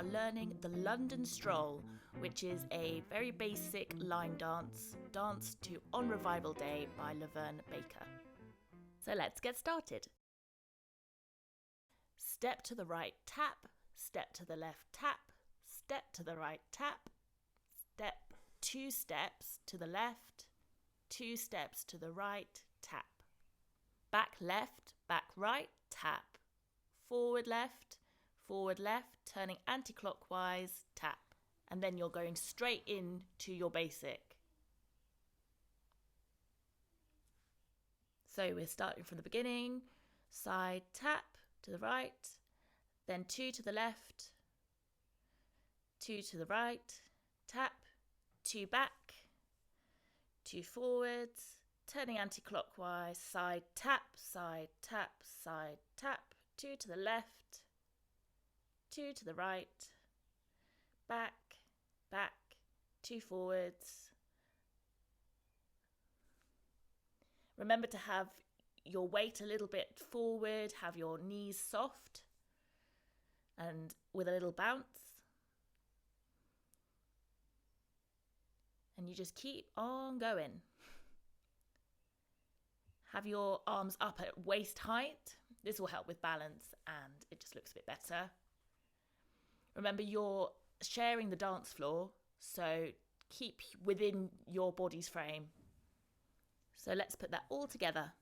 are learning the London Stroll, which is a very basic line dance to On Revival Day by LaVern Baker. So let's get started. Step to the right, tap, step to the left, tap, step to the right, tap, step, 2 steps to the left, 2 steps to the right, tap. Back left, back right, tap. Forward left, turning anti-clockwise, tap. And then you're going straight in to your basic. So we're starting from the beginning. Side tap to the right, then 2 to the left, 2 to the right, tap, 2 back, 2 forwards, turning anti-clockwise, side tap, 2 to the left, 2 to the right, back, 2 forwards. Remember to have your weight a little bit forward, have your knees soft and with a little bounce. And you just keep on going. Have your arms up at waist height. This will help with balance and it just looks a bit better. Remember, you're sharing the dance floor, so keep within your body's frame. So let's put that all together.